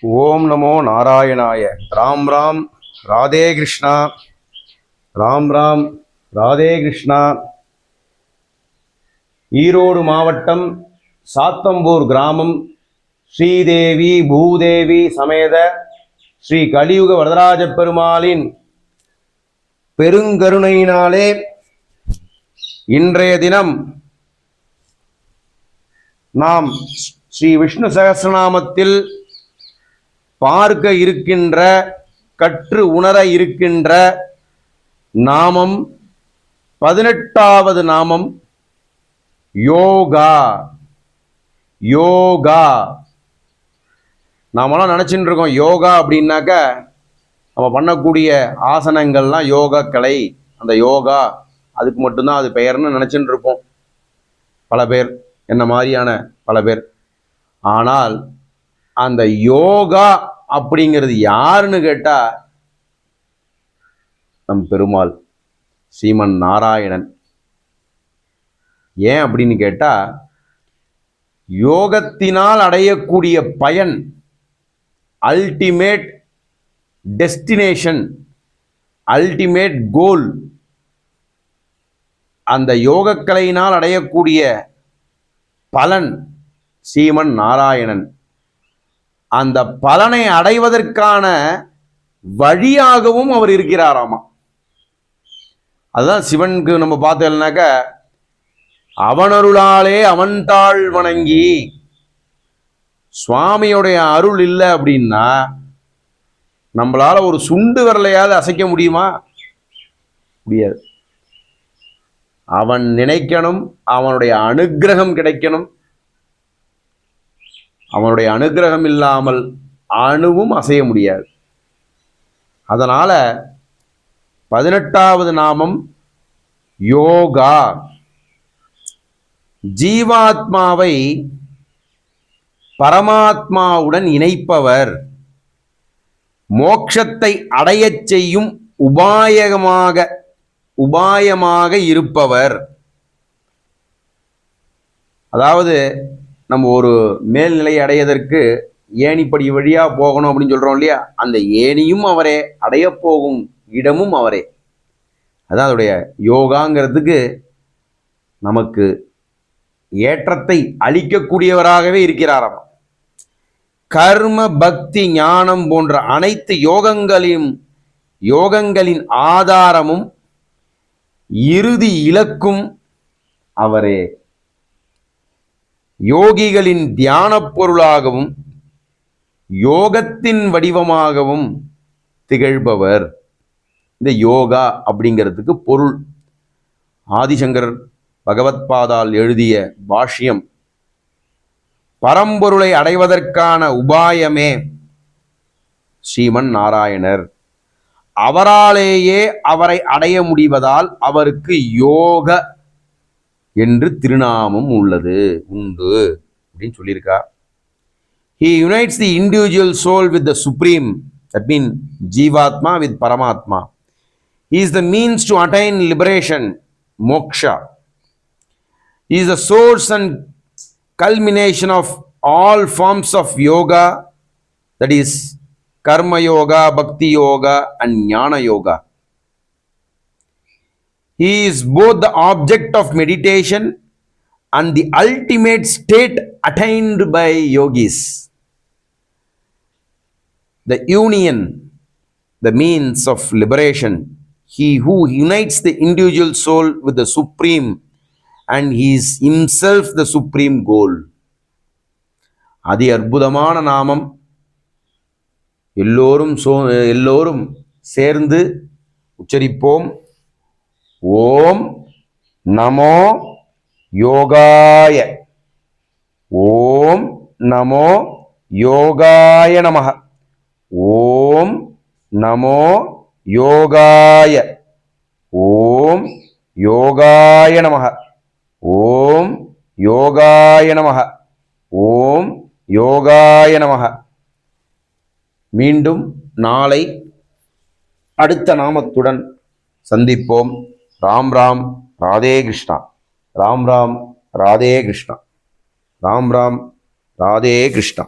ஓம் நமோ நாராயணாய. ராம் ராம் ராதே கிருஷ்ணா. ராம் ராம் ராதே கிருஷ்ணா. ஈரோடு மாவட்டம் சாத்தம்பூர் கிராமம் ஸ்ரீதேவி பூதேவி சமேத ஸ்ரீ கலியுக வரதராஜ பெருமாளின் பெருங்கருணையினாலே இன்றைய தினம் நாம் ஸ்ரீ விஷ்ணு சகஸ்ரநாமத்தில் பார்க்க இருக்கின்ற, கற்று உணர இருக்கின்ற நாமம் 18வது நாமம் யோகா. யோகா நாமெல்லாம் நினச்சிட்டு இருக்கோம் யோகா அப்படின்னாக்க நம்ம பண்ணக்கூடிய ஆசனங்கள்லாம் யோகா கலை, அந்த யோகா அதுக்கு மட்டும்தான் அது பெயர்னு நினச்சிட்டு இருப்போம் பல பேர், என்ன மாதிரியான பல பேர். ஆனால் அந்த யோகா அப்படிங்கிறது யாருன்னு கேட்டா நம் பெருமாள் ஸ்ரீமன் நாராயணன். ஏன் அப்படின்னு கேட்டா, யோகத்தினால் அடையக்கூடிய பயன், அல்டிமேட் டெஸ்டினேஷன், அல்டிமேட் கோல், அந்த யோகக்கலையினால் அடையக்கூடிய பலன் ஸ்ரீமன் நாராயணன். அந்த பலனை அடைவதற்கான வழியாகவும் அவர் இருக்கிறாராமா. அதுதான் சிவனுக்கு நம்ம பார்த்தோம்னாக்க, அவனருளாலே அவன்தாள் வணங்கி. சுவாமியுடைய அருள் இல்லை அப்படின்னா நம்மளால ஒரு சுண்டு விரலையாவது அசைக்க முடியுமா? முடியாது. அவன் நினைக்கணும், அவனுடைய அனுக்கிரகம் கிடைக்கணும். அவனுடைய அனுக்கிரகம் இல்லாமல் அணுவும் அசைய முடியாது. அதனால 18வது நாமம் யோகா. ஜீவாத்மாவை பரமாத்மாவுடன் இணைப்பவர், மோட்சத்தை அடையச் செய்யும் உபாயமாக இருப்பவர். அதாவது நம்ம ஒரு மேல்நிலை அடையதற்கு ஏணிப்படி வழியா போகணும் அப்படின்னு சொல்றோம் இல்லையா, அந்த ஏணியும் அவரே, அடைய போகும் இடமும் அவரே. அதான் அதோடைய யோகாங்கிறதுக்கு நமக்கு ஏற்றத்தை அளிக்கக்கூடியவராகவே இருக்கிறாராம். கர்ம பக்தி ஞானம் போன்ற அனைத்து யோகங்களின் ஆதாரமும் இறுதி இலக்கும் அவரே. யோகிகளின் தியான பொருளாகவும் யோகத்தின் வடிவமாகவும் திகழ்பவர். இந்த யோகா அப்படிங்கிறதுக்கு பொருள் ஆதிசங்கர் பகவத்பாதால் எழுதிய பாஷ்யம். பரம்பொருளை அடைவதற்கான உபாயமே ஸ்ரீமன் நாராயணர். அவராலேயே அவரை அடைய முடிவதால் அவருக்கு யோக என்று திருநாமம் உண்டு அப்படின்னு சொல்லியிருக்கா. He unites the individual soul with the supreme, that means Jivatma with Paramatma. He is the means to attain liberation, moksha. He is the source and culmination of all forms of yoga, that is karma yoga, bhakti yoga and jnana yoga. He is both the object of meditation and the ultimate state attained by yogis. The union, the means of liberation. He who unites the individual soul with the supreme, and he is himself the supreme goal. அதி அற்புதமான நாமம். எல்லோரும் சேர்ந்து உச்சரிப்போம். ஓம் நமோ யோகாய. ஓம் நமோ யோகாய நமஹ. ஓம் நமோ யோகாய. ஓம் யோகாய நமஹ. ஓம் யோகாய நமஹ. ஓம் யோகாய நமஹ. மீண்டும் நாளை அடுத்த நாமத்துடன் சந்திப்போம். ராம் ராம் ராதே கிருஷ்ணா. ராம் ராம் ராதே கிருஷ்ணா. ராம் ராம் ராதே கிருஷ்ணா.